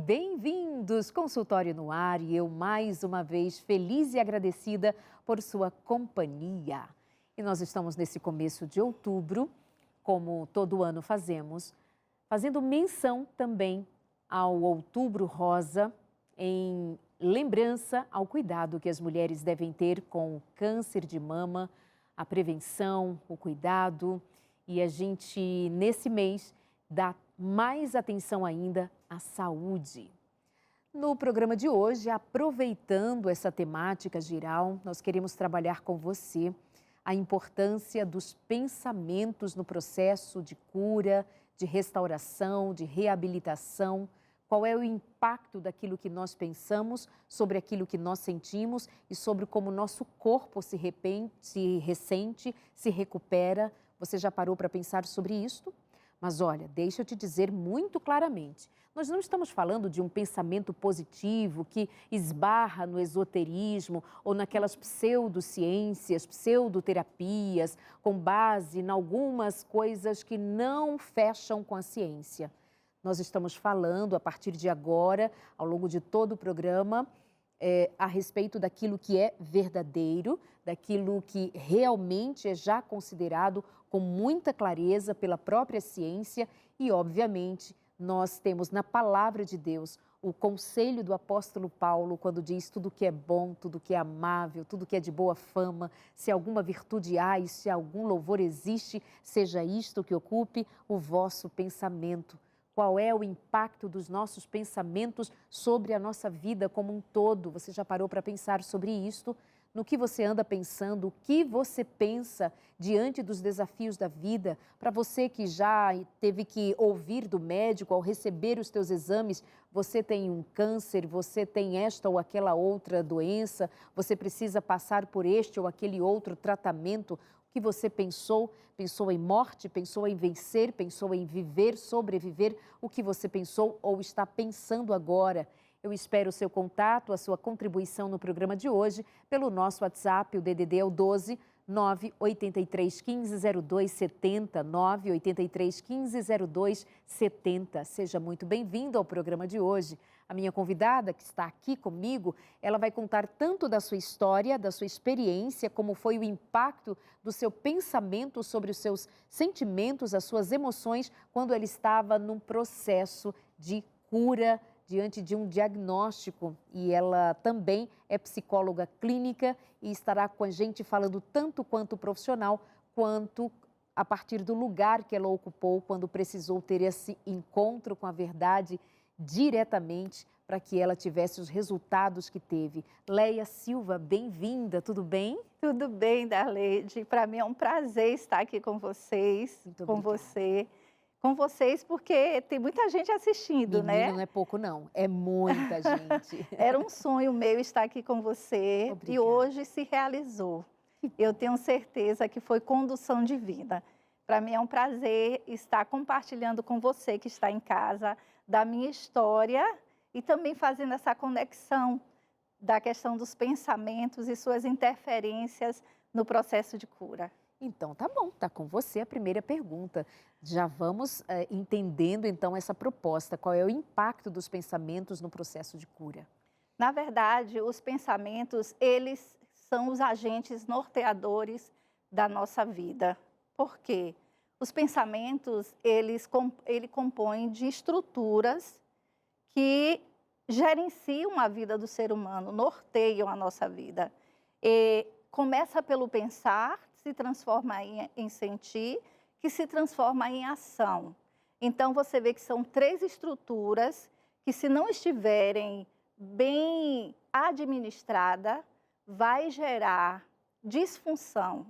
Bem-vindos, Consultório no Ar, e eu mais uma vez feliz e agradecida por sua companhia. E nós estamos nesse começo de outubro, como todo ano fazemos, fazendo menção também ao Outubro Rosa, em lembrança ao cuidado que as mulheres devem ter com o câncer de mama, a prevenção, o cuidado, e a gente, nesse mês, dá mais atenção ainda à saúde. No programa de hoje, aproveitando essa temática geral, nós queremos trabalhar com você a importância dos pensamentos no processo de cura, de restauração, de reabilitação. Qual é o impacto daquilo que nós pensamos sobre aquilo que nós sentimos e sobre como o nosso corpo se ressente, se recupera. Você já parou para pensar sobre isso? Mas olha, deixa eu te dizer muito claramente, nós não estamos falando de um pensamento positivo que esbarra no esoterismo ou naquelas pseudociências, pseudoterapias, com base em algumas coisas que não fecham com a ciência. Nós estamos falando, a partir de agora, ao longo de todo o programa, a respeito daquilo que é verdadeiro, daquilo que realmente é já considerado com muita clareza pela própria ciência e, obviamente, nós temos na palavra de Deus o conselho do apóstolo Paulo quando diz tudo que é bom, tudo que é amável, tudo que é de boa fama, se alguma virtude há e se algum louvor existe, seja isto que ocupe o vosso pensamento. Qual é o impacto dos nossos pensamentos sobre a nossa vida como um todo? Você já parou para pensar sobre isto? No que você anda pensando, o que você pensa diante dos desafios da vida? Para você que já teve que ouvir do médico ao receber os teus exames, você tem um câncer, você tem esta ou aquela outra doença, você precisa passar por este ou aquele outro tratamento. O que você pensou? Pensou em morte? Pensou em vencer? Pensou em viver, sobreviver? O que você pensou ou está pensando agora? Eu espero o seu contato, a sua contribuição no programa de hoje pelo nosso WhatsApp, o DDD é o 12 983 15 02 70, 983 15 02 70. Seja muito bem-vindo ao programa de hoje. A minha convidada, que está aqui comigo, ela vai contar tanto da sua história, da sua experiência, como foi o impacto do seu pensamento sobre os seus sentimentos, as suas emoções, quando ela estava num processo de cura, diante de um diagnóstico, e ela também é psicóloga clínica e estará com a gente falando tanto quanto profissional, quanto a partir do lugar que ela ocupou quando precisou ter esse encontro com a verdade diretamente para que ela tivesse os resultados que teve. Leia Silva, bem-vinda, tudo bem? Tudo bem, Darleide. Para mim é um prazer estar aqui com vocês, Muito com obrigada. você. Com vocês, porque tem muita gente assistindo, Menina, né? não é pouco não, é muita gente. Era um sonho meu estar aqui com você Obrigada. e hoje se realizou. Eu tenho certeza que foi condução divina. Para mim é um prazer estar compartilhando com você que está em casa da minha história e também fazendo essa conexão da questão dos pensamentos e suas interferências no processo de cura. Então, tá bom, tá com você a primeira pergunta. Já vamos entendendo, então, essa proposta. Qual é o impacto dos pensamentos no processo de cura? Na verdade, os pensamentos, eles são os agentes norteadores da nossa vida. Por quê? Os pensamentos, ele compõem de estruturas que gerenciam a vida do ser humano, norteiam a nossa vida. E começa pelo pensar, se transforma em sentir, que se transforma em ação. Então, você vê que são três estruturas que, se não estiverem bem administradas, vai gerar disfunção.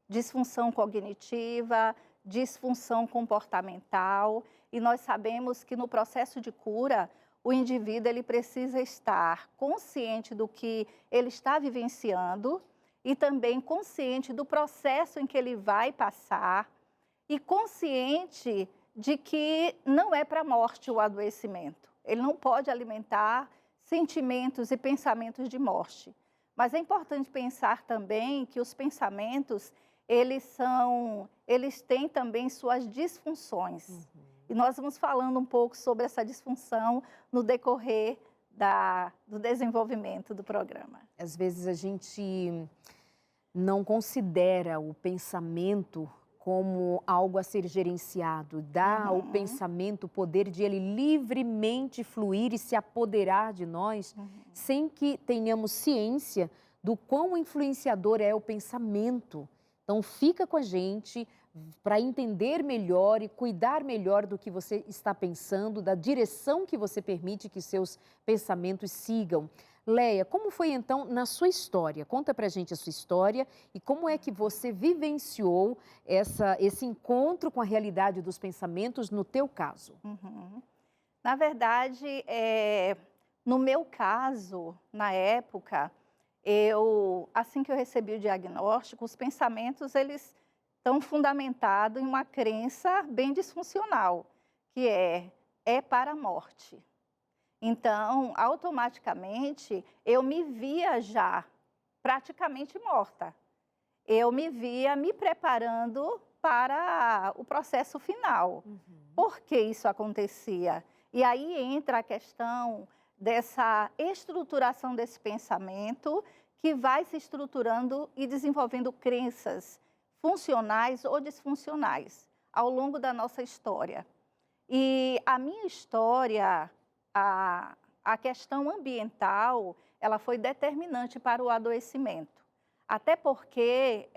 Disfunção cognitiva, disfunção comportamental. E nós sabemos que no processo de cura, o indivíduo ele precisa estar consciente do que ele está vivenciando e também consciente do processo em que ele vai passar e consciente de que não é para a morte o adoecimento. Ele não pode alimentar sentimentos e pensamentos de morte. Mas é importante pensar também que os pensamentos, eles têm também suas disfunções. E nós vamos falando um pouco sobre essa disfunção no decorrer do desenvolvimento do programa. Às vezes a gente não considera o pensamento como algo a ser gerenciado, dá ao pensamento o poder de ele livremente fluir e se apoderar de nós, sem que tenhamos ciência do quão influenciador é o pensamento. Então fica com a gente para entender melhor e cuidar melhor do que você está pensando, da direção que você permite que seus pensamentos sigam. Leia, como foi então na sua história? Conta pra gente a sua história e como é que você vivenciou esse encontro com a realidade dos pensamentos no teu caso. Na verdade, no meu caso, na época, assim que eu recebi o diagnóstico, os pensamentos, eles estão fundamentados em uma crença bem disfuncional, que é para a morte. Então, automaticamente, eu me via já praticamente morta. Eu me via me preparando para o processo final. Por que isso acontecia? E aí entra a questão dessa estruturação desse pensamento que vai se estruturando e desenvolvendo crenças funcionais ou disfuncionais ao longo da nossa história. E a minha história, a questão ambiental, ela foi determinante para o adoecimento. Até porque,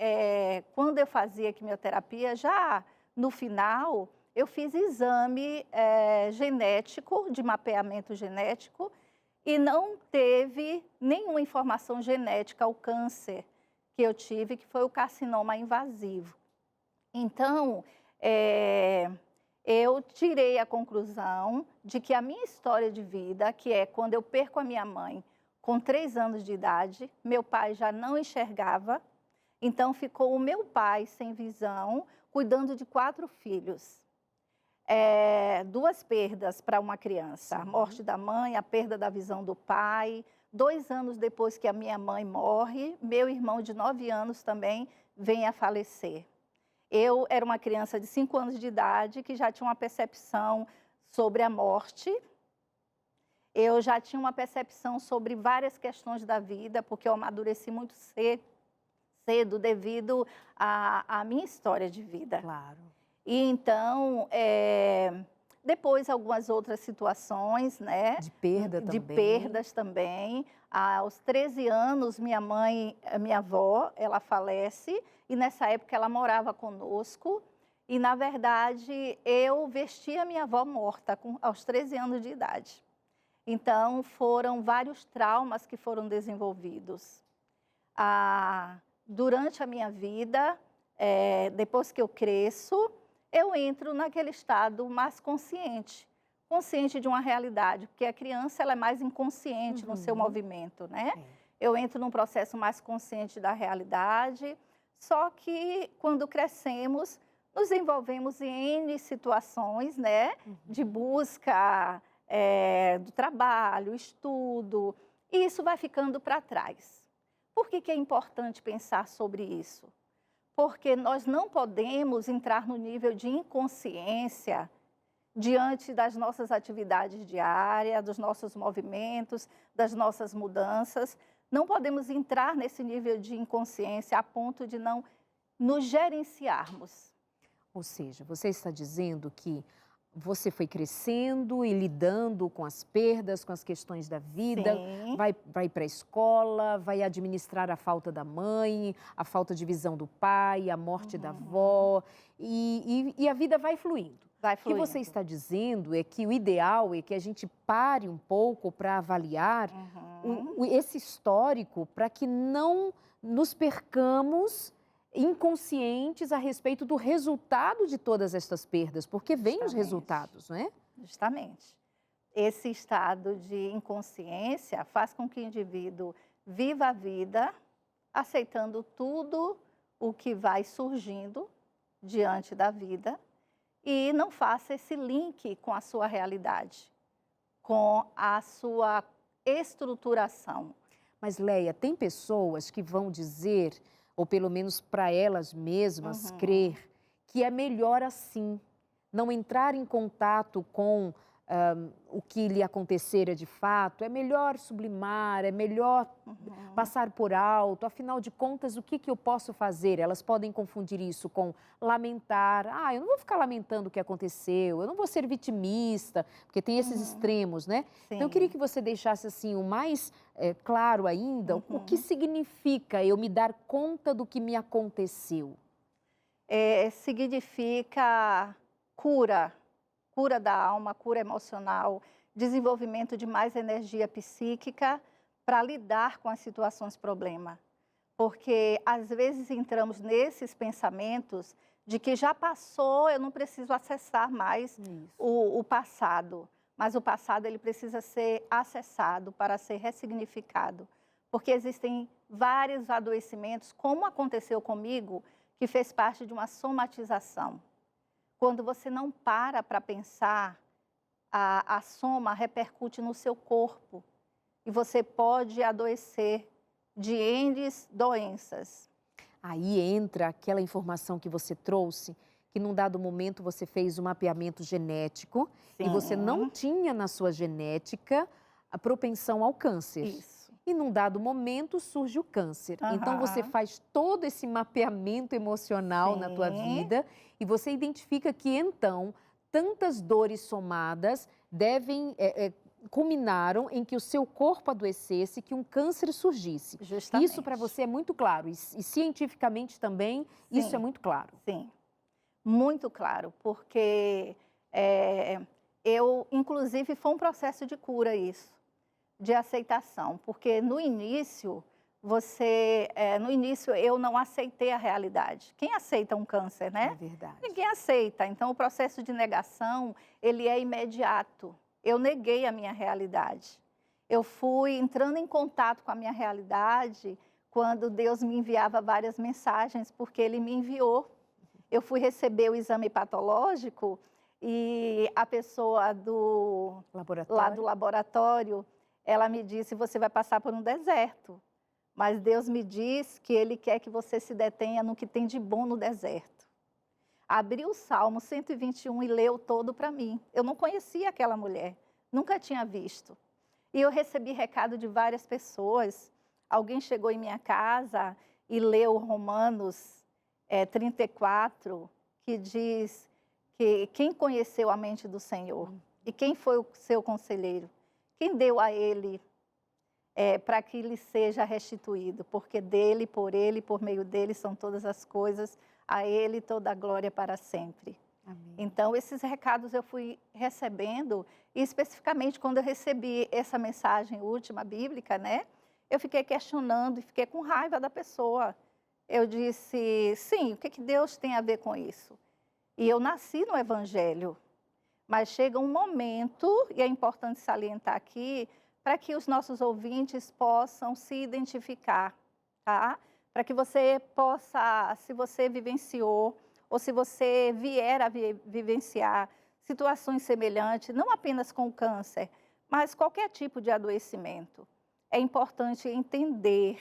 quando eu fazia quimioterapia, já no final, eu fiz exame genético, de mapeamento genético, e não teve nenhuma informação genética ao câncer que eu tive, que foi o carcinoma invasivo. Então, eu tirei a conclusão de que a minha história de vida, que é quando eu perco a minha mãe com 3 anos de idade, meu pai já não enxergava, então ficou o meu pai sem visão, cuidando de 4 filhos. 2 perdas para uma criança, a morte da mãe, a perda da visão do pai. 2 anos depois que a minha mãe morre, meu irmão de 9 anos também vem a falecer. Eu era uma criança de 5 anos de idade que já tinha uma percepção sobre a morte. Eu já tinha uma percepção sobre várias questões da vida, porque eu amadureci muito cedo devido à minha história de vida. Claro. E então, depois algumas outras situações, né? De perda De também. perdas também. Aos 13 anos, minha avó, ela falece, e nessa época ela morava conosco. E, na verdade, eu vesti a minha avó morta aos 13 anos de idade. Então, foram vários traumas que foram desenvolvidos. Durante a minha vida, depois que eu cresço, eu entro naquele estado mais consciente de uma realidade, porque a criança ela é mais inconsciente no seu movimento, né? Eu entro num processo mais consciente da realidade, só que quando crescemos, nos envolvemos em N situações, né? De busca do trabalho, estudo, e isso vai ficando para trás. Por que é importante pensar sobre isso? Porque nós não podemos entrar no nível de inconsciência diante das nossas atividades diárias, dos nossos movimentos, das nossas mudanças. Não podemos entrar nesse nível de inconsciência a ponto de não nos gerenciarmos. Ou seja, você está dizendo que você foi crescendo e lidando com as perdas, com as questões da vida, vai para a escola, vai administrar a falta da mãe, a falta de visão do pai, a morte da avó, e a vida vai fluindo. O que você está dizendo é que o ideal é que a gente pare um pouco para avaliar esse histórico, para que não nos percamos inconscientes a respeito do resultado de todas estas perdas, porque vêm os resultados, não é? Justamente. Esse estado de inconsciência faz com que o indivíduo viva a vida aceitando tudo o que vai surgindo diante da vida e não faça esse link com a sua realidade, com a sua estruturação. Mas, Leia, tem pessoas que vão dizer, ou pelo menos para elas mesmas crer, que é melhor assim. não entrar em contato com o que lhe acontecera de fato, é melhor sublimar, é melhor passar por alto. Afinal de contas, o que eu posso fazer? Elas podem confundir isso com lamentar. Eu não vou ficar lamentando o que aconteceu, eu não vou ser vitimista, porque tem esses extremos, né? Sim. Então, eu queria que você deixasse assim o mais claro ainda, o que significa eu me dar conta do que me aconteceu. Significa cura da alma, cura emocional, desenvolvimento de mais energia psíquica para lidar com as situações problema. Porque às vezes entramos nesses pensamentos de que já passou, eu não preciso acessar mais o passado. Mas o passado ele precisa ser acessado para ser ressignificado. Porque existem vários adoecimentos, como aconteceu comigo, que fez parte de uma somatização. Quando você não para pensar, a soma repercute no seu corpo e você pode adoecer de N doenças. Aí entra aquela informação que você trouxe, que num dado momento você fez um mapeamento genético e você não tinha na sua genética a propensão ao câncer. Isso. E num dado momento surge o câncer. Então você faz todo esse mapeamento emocional na tua vida e você identifica que então tantas dores somadas culminaram em que o seu corpo adoecesse, que um câncer surgisse. Justamente. Isso para você é muito claro e cientificamente também isso é muito claro. Sim, muito claro, porque inclusive foi um processo de cura isso. De aceitação, porque no início eu não aceitei a realidade. Quem aceita um câncer, né? É verdade. Ninguém aceita. Então o processo de negação, ele é imediato. Eu neguei a minha realidade. Eu fui entrando em contato com a minha realidade quando Deus me enviava várias mensagens, porque Ele me enviou. Eu fui receber o exame patológico e a pessoa lá do laboratório, ela me disse, você vai passar por um deserto, mas Deus me diz que Ele quer que você se detenha no que tem de bom no deserto. Abriu o Salmo 121 e leu todo para mim. Eu não conhecia aquela mulher, nunca tinha visto. E eu recebi recado de várias pessoas. Alguém chegou em minha casa e leu Romanos 34, que diz que quem conheceu a mente do Senhor e quem foi o seu conselheiro? Quem deu a ele para que lhe seja restituído? Porque dele, por meio dele são todas as coisas, a ele toda a glória para sempre. Amém. Então, esses recados eu fui recebendo, e especificamente quando eu recebi essa mensagem última bíblica, né? Eu fiquei questionando e fiquei com raiva da pessoa. Eu disse, sim, o que Deus tem a ver com isso? E eu nasci no Evangelho. Mas chega um momento, e é importante salientar aqui, para que os nossos ouvintes possam se identificar, tá? Para que você possa, se você vivenciou, ou se você vier a vivenciar situações semelhantes, não apenas com o câncer, mas qualquer tipo de adoecimento, é importante entender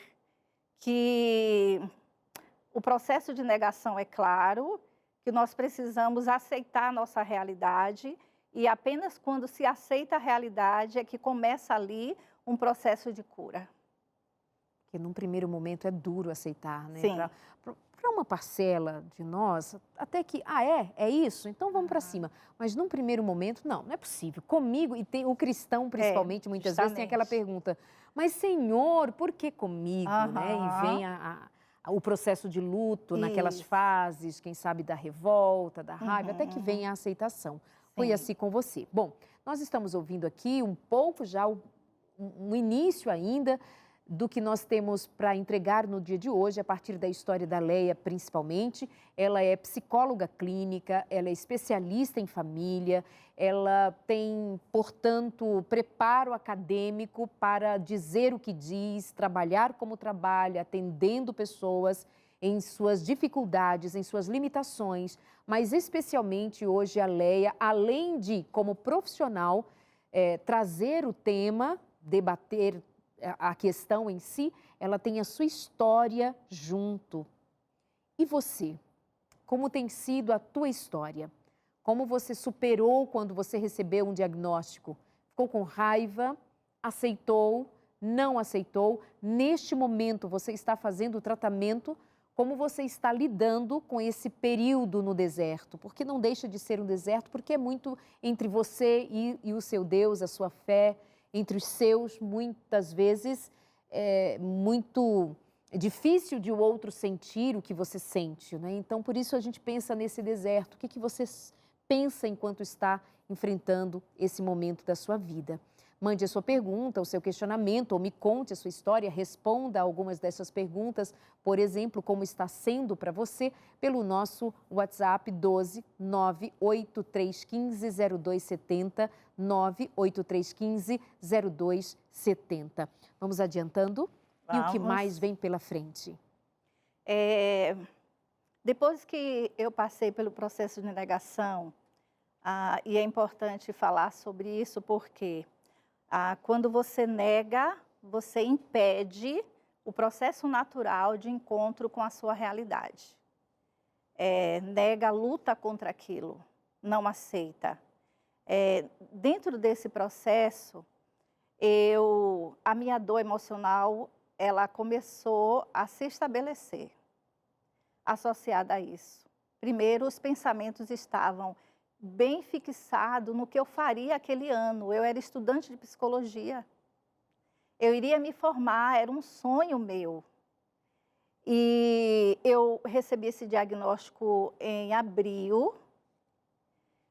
que o processo de negação é claro, que nós precisamos aceitar a nossa realidade e apenas quando se aceita a realidade é que começa ali um processo de cura. Porque num primeiro momento é duro aceitar, né? Sim. Para uma parcela de nós, até que, é isso? Então vamos para cima. Mas num primeiro momento, não é possível. Comigo, e tem o cristão principalmente, muitas vezes tem aquela pergunta, mas Senhor, por que comigo? Né? E vem o processo de luto naquelas fases, quem sabe da revolta, da raiva, até que vem a aceitação. Foi assim com você. Bom, nós estamos ouvindo aqui um pouco já, um início ainda do que nós temos para entregar no dia de hoje, a partir da história da Leia, principalmente. Ela é psicóloga clínica, ela é especialista em família, ela tem, portanto, preparo acadêmico para dizer o que diz, trabalhar como trabalha, atendendo pessoas em suas dificuldades, em suas limitações, mas especialmente hoje a Leia, além de, como profissional, trazer o tema, debater a questão em si, ela tem a sua história junto. E você? Como tem sido a tua história? Como você superou quando você recebeu um diagnóstico? Ficou com raiva? Aceitou? Não aceitou? Neste momento, você está fazendo o tratamento? Como você está lidando com esse período no deserto? Porque não deixa de ser um deserto, porque é muito entre você e o seu Deus, a sua fé, entre os seus, muitas vezes, é muito difícil de o outro sentir o que você sente, né? Então, por isso a gente pensa nesse deserto. O que você pensa enquanto está enfrentando esse momento da sua vida? Mande a sua pergunta, o seu questionamento, ou me conte a sua história, responda algumas dessas perguntas, por exemplo, como está sendo para você, pelo nosso WhatsApp 12 98315 0270, 98315 0270. Vamos adiantando? E o que mais vem pela frente? Depois que eu passei pelo processo de negação, e é importante falar sobre isso porque quando você nega, você impede o processo natural de encontro com a sua realidade. Nega, luta contra aquilo, não aceita. Dentro desse processo, a minha dor emocional, ela começou a se estabelecer, associada a isso. Primeiro, os pensamentos estavam bem fixado no que eu faria aquele ano. Eu era estudante de psicologia. Eu iria me formar, era um sonho meu. E eu recebi esse diagnóstico em abril.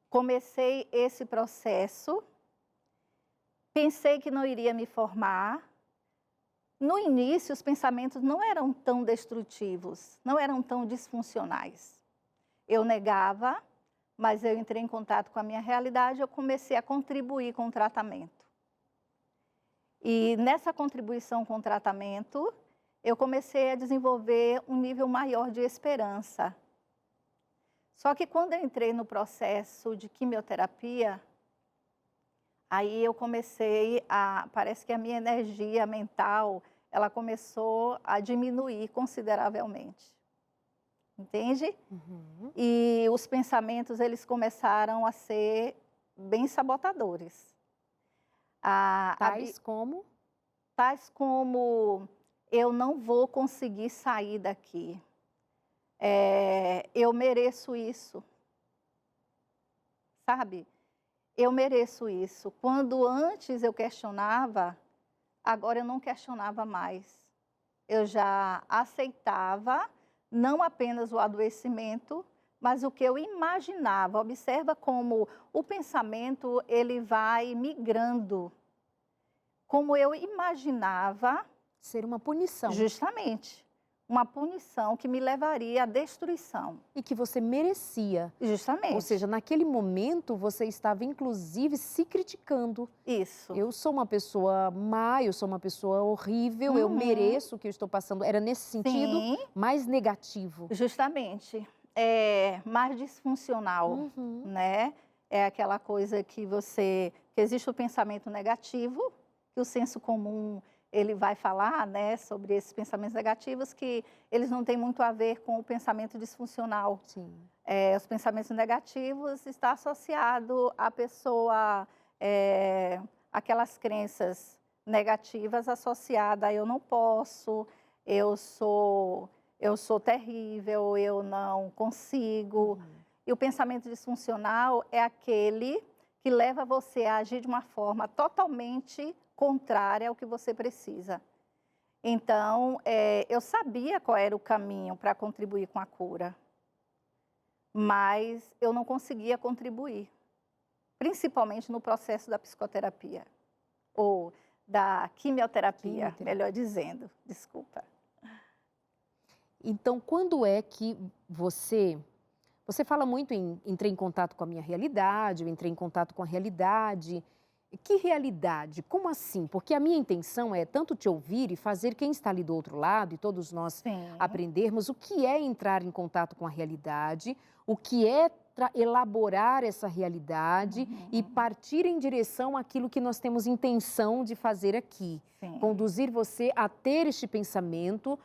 Comecei esse processo. Pensei que não iria me formar. No início, os pensamentos não eram tão destrutivos, não eram tão disfuncionais. Eu negava, mas eu entrei em contato com a minha realidade, eu comecei a contribuir com o tratamento. E nessa contribuição com o tratamento, eu comecei a desenvolver um nível maior de esperança. Só que quando eu entrei no processo de quimioterapia, aí eu comecei parece que a minha energia mental, ela começou a diminuir consideravelmente. Entende? Uhum. E os pensamentos, eles começaram a ser bem sabotadores. Tais como? Tais como, eu não vou conseguir sair daqui. Eu mereço isso. Sabe? Eu mereço isso. Quando antes eu questionava, agora eu não questionava mais. Eu já aceitava não apenas o adoecimento, mas o que eu imaginava. Observa como o pensamento, ele vai migrando. Como eu imaginava... Ser uma punição. Justamente. Uma punição que me levaria à destruição. E que você merecia. Justamente. Ou seja, naquele momento você estava inclusive se criticando. Isso. Eu sou uma pessoa má, eu sou uma pessoa horrível, eu mereço o que eu estou passando. Era nesse sentido. Sim. Mais negativo. Justamente. Mais disfuncional, né? É aquela coisa que existe o pensamento negativo, que o senso comum ele vai falar, né, sobre esses pensamentos negativos, que eles não têm muito a ver com o pensamento disfuncional. Sim. Os pensamentos negativos estão associados à pessoa, aquelas crenças negativas associadas a eu não posso, eu sou terrível, eu não consigo. E o pensamento disfuncional é aquele que leva você a agir de uma forma totalmente contrária ao que você precisa. Então, eu sabia qual era o caminho para contribuir com a cura, mas eu não conseguia contribuir, principalmente no processo da psicoterapia, ou da quimioterapia, melhor dizendo, desculpa. Então, quando é que você fala muito em entrei em contato com a minha realidade, eu entrei em contato com a realidade. Que realidade? Como assim? Porque a minha intenção é tanto te ouvir e fazer quem está ali do outro lado, e todos nós aprendermos o que é entrar em contato com a realidade, o que é elaborar essa realidade e partir em direção àquilo que nós temos intenção de fazer aqui. Conduzir você a ter este pensamento,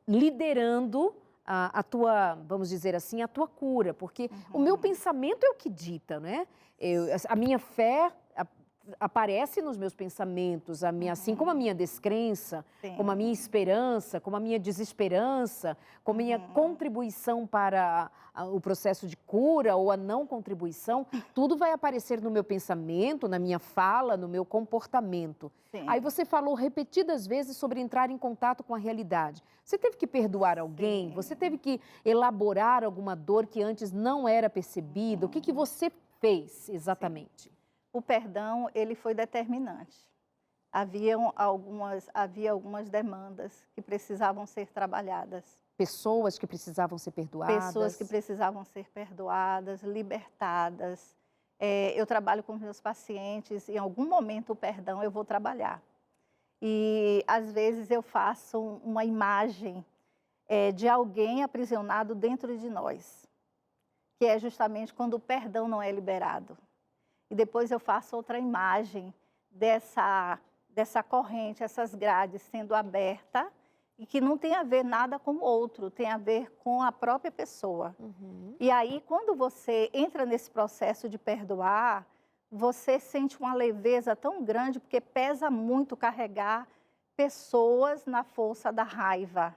liderando a tua, vamos dizer assim, a tua cura, porque o meu pensamento é o que dita, né? A minha fé aparece nos meus pensamentos, assim como a minha descrença, como a minha esperança, como a minha desesperança, como a minha contribuição para o processo de cura ou a não contribuição, tudo vai aparecer no meu pensamento, na minha fala, no meu comportamento. Sim. Aí você falou repetidas vezes sobre entrar em contato com a realidade. Você teve que perdoar alguém? Sim. Você teve que elaborar alguma dor que antes não era percebida? O que você fez exatamente? Sim. O perdão, ele foi determinante. Havia algumas demandas que precisavam ser trabalhadas. Pessoas que precisavam ser perdoadas. Pessoas que precisavam ser perdoadas, libertadas. Eu trabalho com meus pacientes, em algum momento o perdão eu vou trabalhar. E às vezes eu faço uma imagem de alguém aprisionado dentro de nós, que é justamente quando o perdão não é liberado. E depois eu faço outra imagem dessa corrente, essas grades sendo aberta e que não tem a ver nada com o outro, tem a ver com a própria pessoa. E aí, quando você entra nesse processo de perdoar, você sente uma leveza tão grande, porque pesa muito carregar pessoas na força da raiva.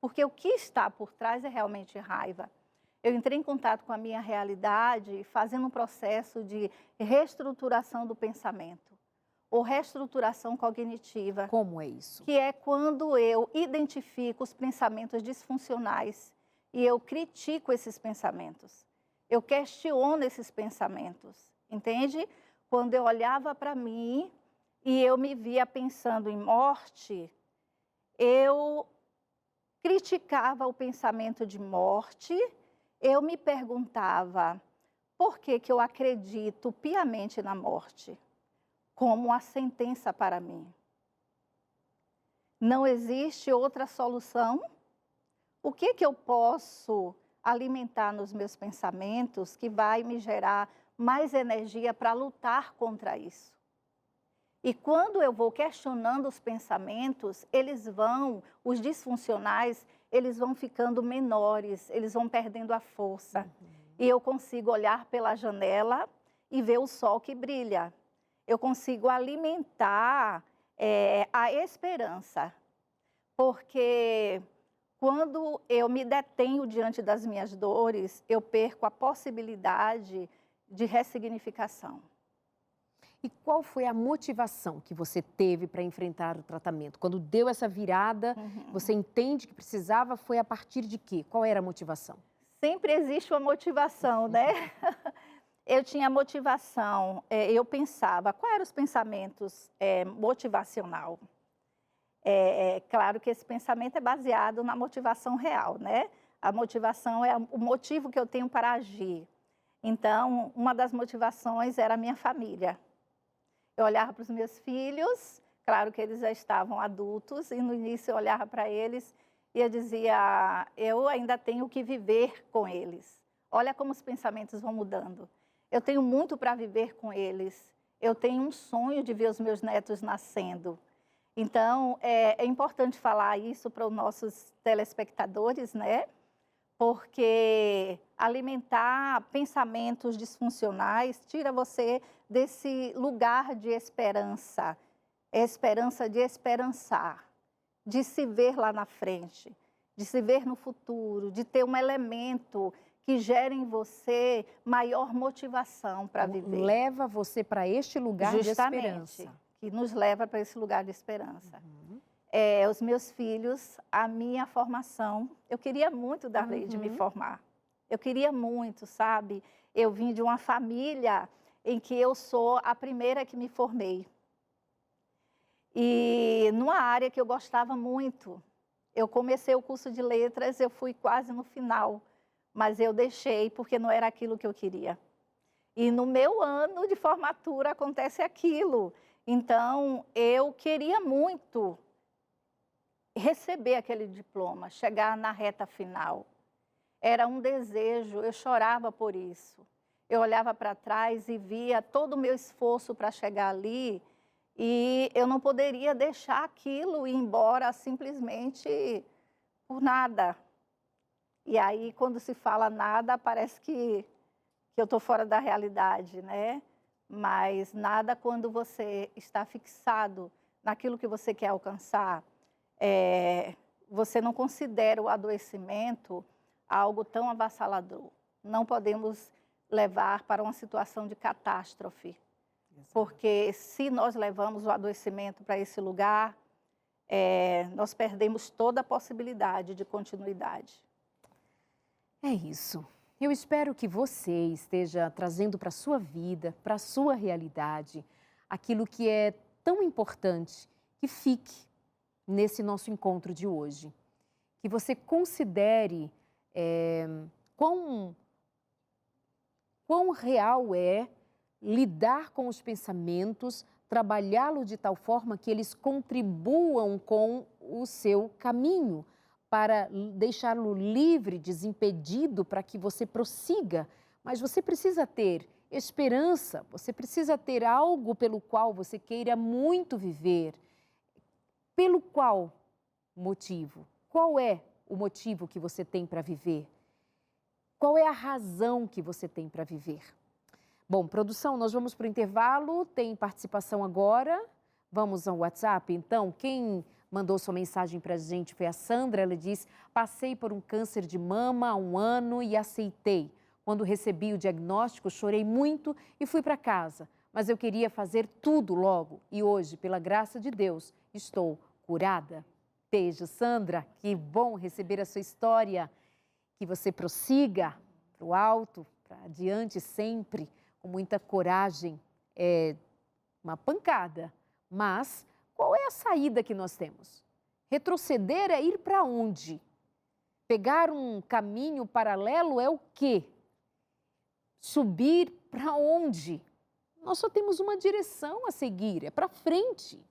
Porque o que está por trás é realmente raiva. Eu entrei em contato com a minha realidade fazendo um processo de reestruturação do pensamento, ou reestruturação cognitiva. Como é isso? Que é quando eu identifico os pensamentos disfuncionais e eu critico esses pensamentos. Eu questiono esses pensamentos, entende? Quando eu olhava para mim e eu me via pensando em morte, eu criticava o pensamento de morte. Eu me perguntava por que eu acredito piamente na morte como uma sentença para mim. Não existe outra solução? O que eu posso alimentar nos meus pensamentos que vai me gerar mais energia para lutar contra isso? E quando eu vou questionando os pensamentos, os disfuncionais, eles vão ficando menores, eles vão perdendo a força. E eu consigo olhar pela janela e ver o sol que brilha. Eu consigo alimentar a esperança. Porque quando eu me detenho diante das minhas dores, eu perco a possibilidade de ressignificação. E qual foi a motivação que você teve para enfrentar o tratamento? Quando deu essa virada, você entende que precisava, foi a partir de quê? Qual era a motivação? Sempre existe uma motivação, né? Eu tinha motivação, eu pensava, quais eram os pensamentos motivacional? Claro que esse pensamento é baseado na motivação real, né? A motivação é o motivo que eu tenho para agir. Então, uma das motivações era a minha família. Eu olhava para os meus filhos, claro que eles já estavam adultos, e no início eu olhava para eles e eu dizia, eu ainda tenho que viver com eles. Olha como os pensamentos vão mudando. Eu tenho muito para viver com eles. Eu tenho um sonho de ver os meus netos nascendo. Então, é importante falar isso para os nossos telespectadores, né? Porque alimentar pensamentos disfuncionais tira você desse lugar de esperança de esperançar, de se ver lá na frente, de se ver no futuro, de ter um elemento que gere em você maior motivação para viver. Leva você para este lugar de esperança. Que nos leva para esse lugar de esperança. Os meus filhos, a minha formação, eu queria muito, Darleide, me formar. Eu queria muito, sabe? Eu vim de uma família em que eu sou a primeira que me formei. E numa área que eu gostava muito. Eu comecei o curso de letras, eu fui quase no final, mas eu deixei porque não era aquilo que eu queria. E no meu ano de formatura acontece aquilo. Então, eu queria muito receber aquele diploma, chegar na reta final. Era um desejo, eu chorava por isso. Eu olhava para trás e via todo o meu esforço para chegar ali e eu não poderia deixar aquilo ir embora simplesmente por nada. E aí, quando se fala nada, parece que eu estou fora da realidade, né? Mas nada quando você está fixado naquilo que você quer alcançar. Você não considera o adoecimento algo tão avassalador. Não podemos levar para uma situação de catástrofe, porque se nós levamos o adoecimento para esse lugar, nós perdemos toda a possibilidade de continuidade. É isso. Eu espero que você esteja trazendo para a sua vida, para a sua realidade, aquilo que é tão importante que fique nesse nosso encontro de hoje. Que você considere quão real é lidar com os pensamentos, trabalhá-los de tal forma que eles contribuam com o seu caminho, para deixá-lo livre, desimpedido, para que você prossiga. Mas você precisa ter esperança, você precisa ter algo pelo qual você queira muito viver. Pelo qual motivo? Qual é o motivo que você tem para viver? Qual é a razão que você tem para viver? Bom, produção, nós vamos para o intervalo, tem participação agora. Vamos ao WhatsApp, então, quem mandou sua mensagem para a gente foi a Sandra. Ela diz: passei por um câncer de mama há 1 ano e aceitei. Quando recebi o diagnóstico, chorei muito e fui para casa. Mas eu queria fazer tudo logo e hoje, pela graça de Deus, estou curada. Beijo, Sandra. Que bom receber a sua história. Que você prossiga para o alto, para adiante sempre, com muita coragem. É uma pancada, mas qual é a saída que nós temos? Retroceder é ir para onde? Pegar um caminho paralelo é o quê? Subir para onde? Nós só temos uma direção a seguir, é para frente.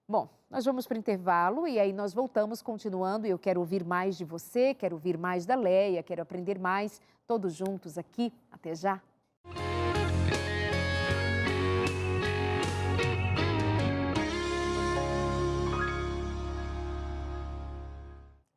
Bom, nós vamos para o intervalo e aí nós voltamos continuando. Eu quero ouvir mais de você, quero ouvir mais da Leia, quero aprender mais, todos juntos aqui. Até já!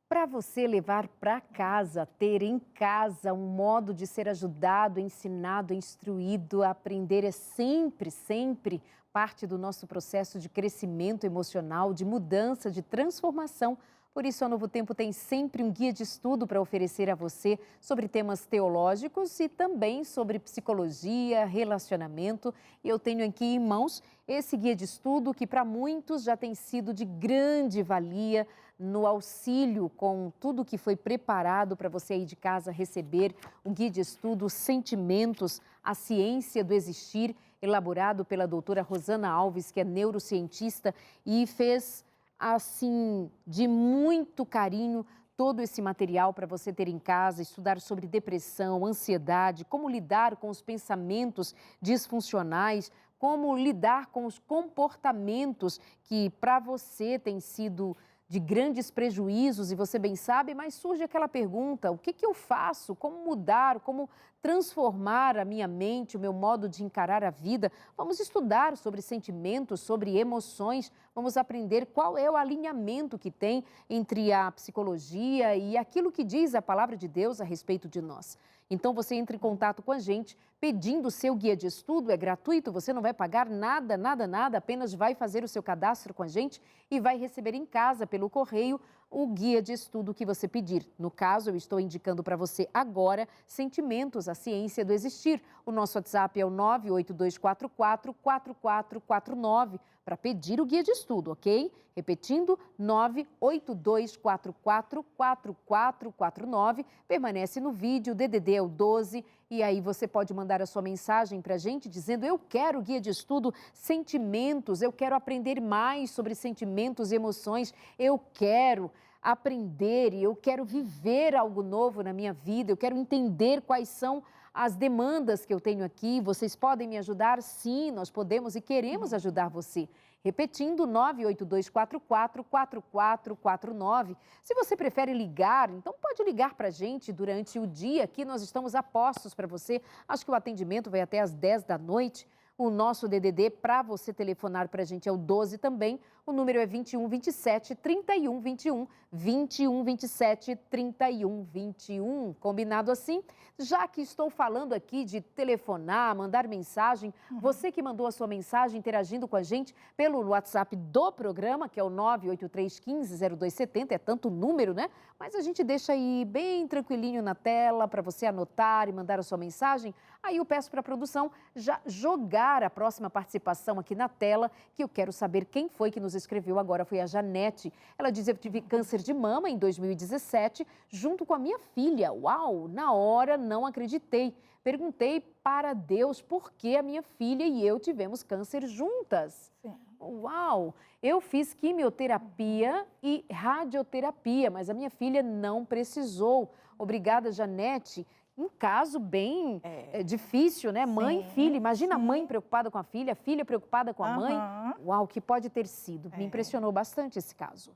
Para você levar para casa, ter em casa um modo de ser ajudado, ensinado, instruído, aprender é sempre, sempre parte do nosso processo de crescimento emocional, de mudança, de transformação. Por isso, a Novo Tempo tem sempre um guia de estudo para oferecer a você sobre temas teológicos e também sobre psicologia, relacionamento. E eu tenho aqui em mãos esse guia de estudo que para muitos já tem sido de grande valia no auxílio com tudo que foi preparado para você aí de casa receber. Um guia de estudo Sentimentos, a Ciência do Existir, elaborado pela doutora Rosana Alves, que é neurocientista e fez assim, de muito carinho, todo esse material para você ter em casa, estudar sobre depressão, ansiedade, como lidar com os pensamentos disfuncionais, como lidar com os comportamentos que para você têm sido de grandes prejuízos, e você bem sabe, mas surge aquela pergunta: o que eu faço? Como mudar? Como transformar a minha mente, o meu modo de encarar a vida? Vamos estudar sobre sentimentos, sobre emoções, vamos aprender qual é o alinhamento que tem entre a psicologia e aquilo que diz a palavra de Deus a respeito de nós. Então você entra em contato com a gente pedindo o seu guia de estudo, é gratuito, você não vai pagar nada, nada, nada, apenas vai fazer o seu cadastro com a gente e vai receber em casa pelo correio o guia de estudo que você pedir. No caso, eu estou indicando para você agora Sentimentos, a Ciência do Existir. O nosso WhatsApp é o 982444449 para pedir o guia de estudo, ok? Repetindo, 982444449. Permanece no vídeo, o DDD é o 12 e aí você pode mandar a sua mensagem para a gente dizendo: eu quero o guia de estudo Sentimentos, eu quero aprender mais sobre sentimentos e emoções, eu quero aprender e eu quero viver algo novo na minha vida, eu quero entender quais são as demandas que eu tenho aqui. Vocês podem me ajudar? Sim, nós podemos e queremos ajudar você. Repetindo, 982444449. Se você prefere ligar, então pode ligar para a gente durante o dia. Aqui nós estamos a postos para você. Acho que o atendimento vai até às 10 da noite. O nosso DDD para você telefonar para a gente é o 12 também. O número é 21 27 31 21. 21 27 31 21. Combinado assim? Já que estou falando aqui de telefonar, mandar mensagem, você que mandou a sua mensagem interagindo com a gente pelo WhatsApp do programa, que é o 983150270, é tanto número, né? Mas a gente deixa aí bem tranquilinho na tela para você anotar e mandar a sua mensagem. Aí eu peço para a produção já jogar a próxima participação aqui na tela, que eu quero saber quem foi que nos escreveu agora. Foi a Janete. Ela diz: eu tive câncer de mama em 2017, junto com a minha filha. Uau! Na hora não acreditei. Perguntei para Deus por que a minha filha e eu tivemos câncer juntas. Sim. Uau! Eu fiz quimioterapia e radioterapia, mas a minha filha não precisou. Obrigada, Janete. Um caso bem difícil, né? Mãe e filha. Imagina a mãe preocupada com a filha preocupada com a mãe. Uau, que pode ter sido. Me impressionou bastante esse caso.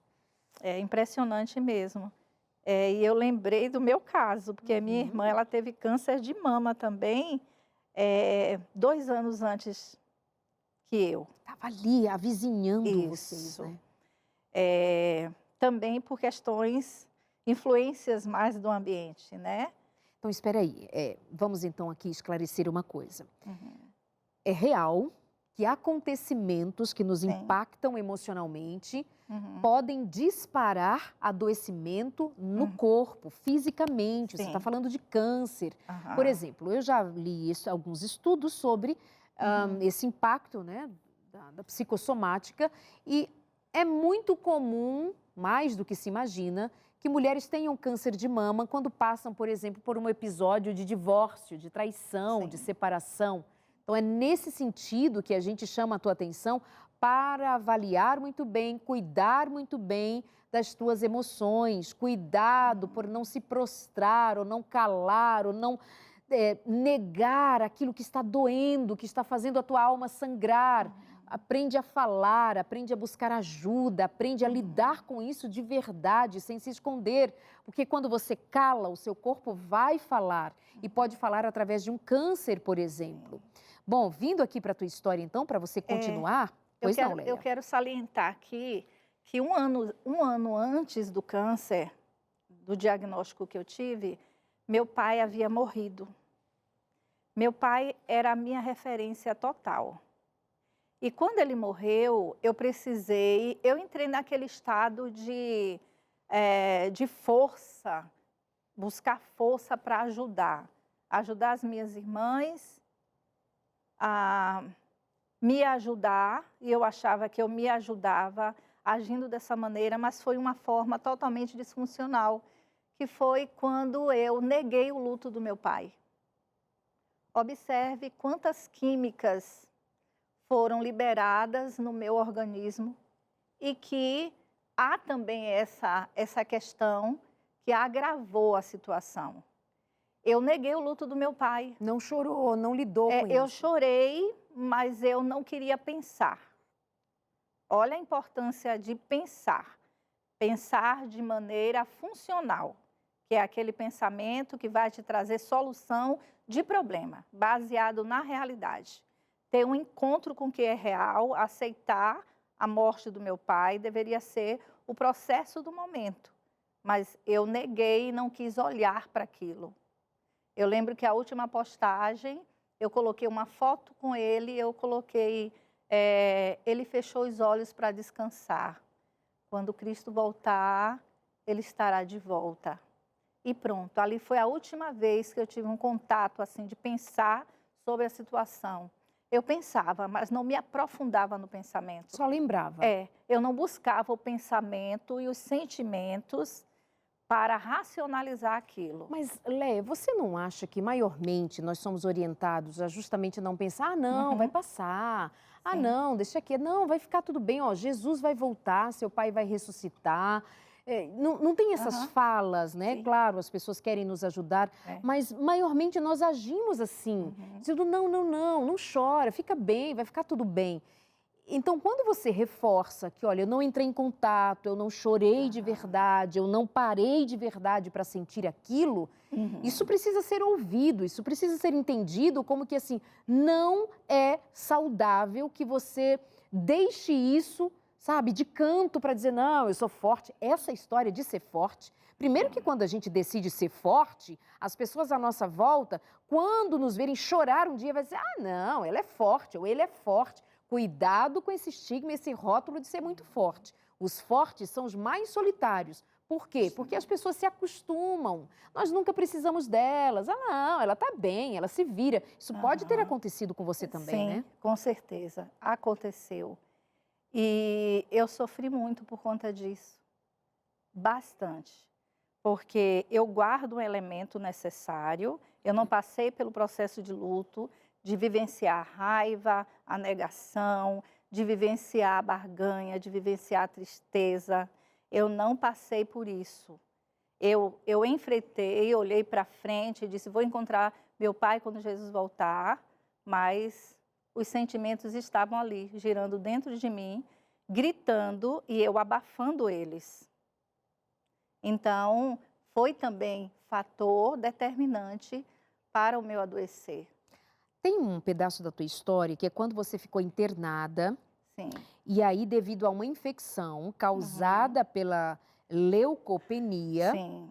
É impressionante mesmo. E eu lembrei do meu caso, porque a minha irmã ela teve câncer de mama também, 2 anos antes que eu. Estava ali, avizinhando vocês, né? Também por influências mais do ambiente, né? Então, espera aí. Vamos então aqui esclarecer uma coisa. É real que acontecimentos que nos impactam emocionalmente podem disparar adoecimento no corpo, fisicamente. Você está falando de câncer. Por exemplo, eu já li alguns estudos sobre esse impacto, né, da psicossomática, e é muito comum, mais do que se imagina, que mulheres tenham câncer de mama quando passam, por exemplo, por um episódio de divórcio, de traição, de separação. Então, é nesse sentido que a gente chama a tua atenção para avaliar muito bem, cuidar muito bem das tuas emoções. Cuidado por não se prostrar, ou não calar, ou não negar aquilo que está doendo, que está fazendo a tua alma sangrar. Aprende a falar, aprende a buscar ajuda, aprende a lidar com isso de verdade, sem se esconder. Porque quando você cala, o seu corpo vai falar. E pode falar através de um câncer, por exemplo. Bom, vindo aqui para a tua história, então, para você continuar... Pois não, Lélia. Eu quero salientar aqui que um ano antes do câncer, do diagnóstico que eu tive, meu pai havia morrido. Meu pai era a minha referência total. E quando ele morreu, eu entrei naquele estado de força, buscar força para ajudar as minhas irmãs a me ajudar, e eu achava que eu me ajudava agindo dessa maneira, mas foi uma forma totalmente disfuncional, que foi quando eu neguei o luto do meu pai. Observe quantas químicas foram liberadas no meu organismo e que há também essa questão que agravou a situação. Eu neguei o luto do meu pai. Não chorou, não lidou com isso. Eu chorei, mas eu não queria pensar. Olha a importância de pensar. Pensar de maneira funcional, que é aquele pensamento que vai te trazer solução de problema, baseado na realidade. Ter um encontro com o que é real, aceitar a morte do meu pai, deveria ser o processo do momento. Mas eu neguei e não quis olhar para aquilo. Eu lembro que a última postagem, eu coloquei uma foto com ele, eu coloquei, ele fechou os olhos para descansar. Quando Cristo voltar, ele estará de volta. E pronto, ali foi a última vez que eu tive um contato, assim, de pensar sobre a situação. Eu pensava, mas não me aprofundava no pensamento. Só lembrava. Eu não buscava o pensamento e os sentimentos para racionalizar aquilo. Mas, Léia, você não acha que maiormente nós somos orientados a justamente não pensar, não, vai passar, não, deixa aqui, não, vai ficar tudo bem, ó, Jesus vai voltar, seu pai vai ressuscitar. Não tem essas falas, né? Sim. Claro, as pessoas querem nos ajudar, mas maiormente nós agimos assim, dizendo não chora, fica bem, vai ficar tudo bem. Então, quando você reforça que, olha, eu não entrei em contato, eu não chorei de verdade, eu não parei de verdade para sentir aquilo, isso precisa ser ouvido, isso precisa ser entendido como que, assim, não é saudável que você deixe isso, sabe, de canto para dizer, não, eu sou forte. Essa história de ser forte, primeiro que quando a gente decide ser forte, as pessoas à nossa volta, quando nos verem chorar um dia, vai dizer, ah, não, ela é forte, ou ele é forte. Cuidado com esse estigma, esse rótulo de ser muito forte. Os fortes são os mais solitários. Por quê? Porque as pessoas se acostumam. Nós nunca precisamos delas. Ah, não, ela está bem, ela se vira. Isso pode ter acontecido com você também, né? Sim, com certeza. Aconteceu. E eu sofri muito por conta disso. Bastante. Porque eu guardo um elemento necessário, eu não passei pelo processo de luto, de vivenciar a raiva, a negação, de vivenciar a barganha, de vivenciar a tristeza. Eu não passei por isso. Eu enfrentei, olhei para frente e disse, vou encontrar meu pai quando Jesus voltar, mas os sentimentos estavam ali, girando dentro de mim, gritando e eu abafando eles. Então, foi também fator determinante para o meu adoecer. Tem um pedaço da tua história que é quando você ficou internada. Sim. E aí, devido a uma infecção causada pela leucopenia, Sim.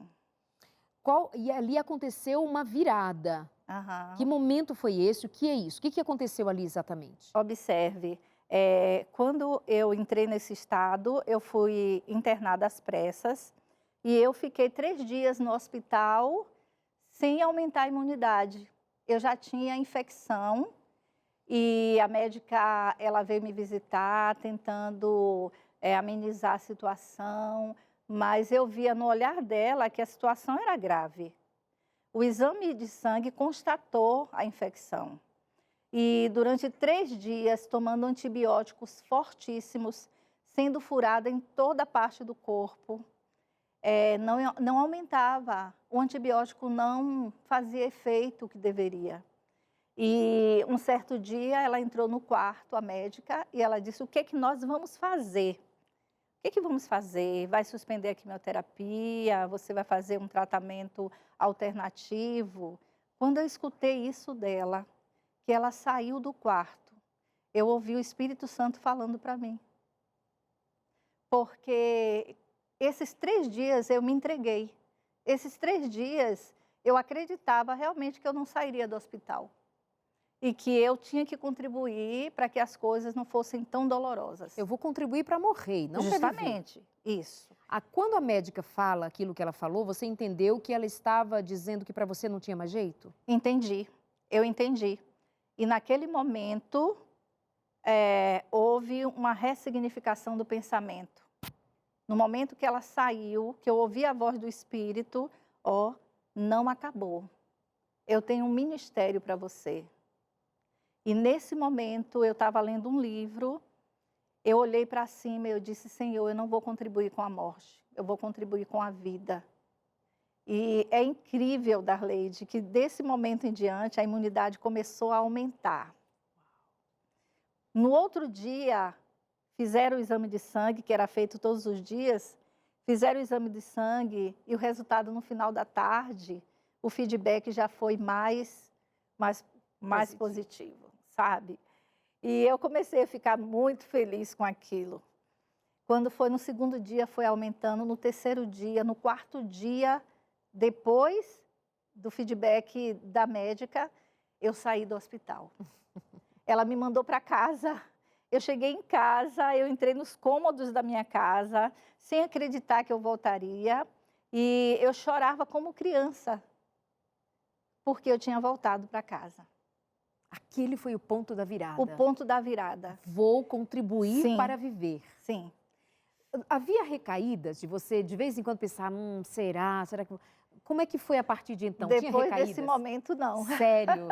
e ali aconteceu uma virada. Aham. Que momento foi esse? O que é isso? O que aconteceu ali exatamente? Observe, quando eu entrei nesse estado, eu fui internada às pressas e eu fiquei 3 dias no hospital sem aumentar a imunidade. Eu já tinha infecção e a médica, ela veio me visitar tentando amenizar a situação, mas eu via no olhar dela que a situação era grave. O exame de sangue constatou a infecção. E durante 3 dias, tomando antibióticos fortíssimos, sendo furada em toda a parte do corpo, não aumentava, o antibiótico não fazia efeito que deveria. E um certo dia ela entrou no quarto, a médica, e ela disse, o que é que nós vamos fazer? O que é que vamos fazer? Vai suspender a quimioterapia? Você vai fazer um tratamento alternativo? Quando eu escutei isso dela, que ela saiu do quarto, eu ouvi o Espírito Santo falando para mim. Porque esses 3 dias eu me entreguei. Esses 3 dias eu acreditava realmente que eu não sairia do hospital. E que eu tinha que contribuir para que as coisas não fossem tão dolorosas. Eu vou contribuir para morrer, não para viver. Justamente, isso. Quando a médica fala aquilo que ela falou, você entendeu que ela estava dizendo que para você não tinha mais jeito? Entendi, eu entendi. E naquele momento, houve uma ressignificação do pensamento. No momento que ela saiu, que eu ouvi a voz do Espírito, não acabou. Eu tenho um ministério para você. E nesse momento, eu estava lendo um livro, eu olhei para cima e eu disse, Senhor, eu não vou contribuir com a morte, eu vou contribuir com a vida. E é incrível, Darleide, que desse momento em diante, a imunidade começou a aumentar. No outro dia, fizeram o exame de sangue, que era feito todos os dias, fizeram o exame de sangue e o resultado no final da tarde, o feedback já foi mais positivo, sabe? E eu comecei a ficar muito feliz com aquilo. Quando foi no segundo dia, foi aumentando, no terceiro dia, no quarto dia, depois do feedback da médica, eu saí do hospital. Ela me mandou para casa. Eu cheguei em casa, eu entrei nos cômodos da minha casa, sem acreditar que eu voltaria. E eu chorava como criança, porque eu tinha voltado para casa. Aquele foi o ponto da virada. O ponto da virada. Vou contribuir Sim. para viver. Sim. Havia recaídas de você, de vez em quando, pensar, será que... Como é que foi a partir de então? Tinha Depois recaídas? desse momento, não. Sério?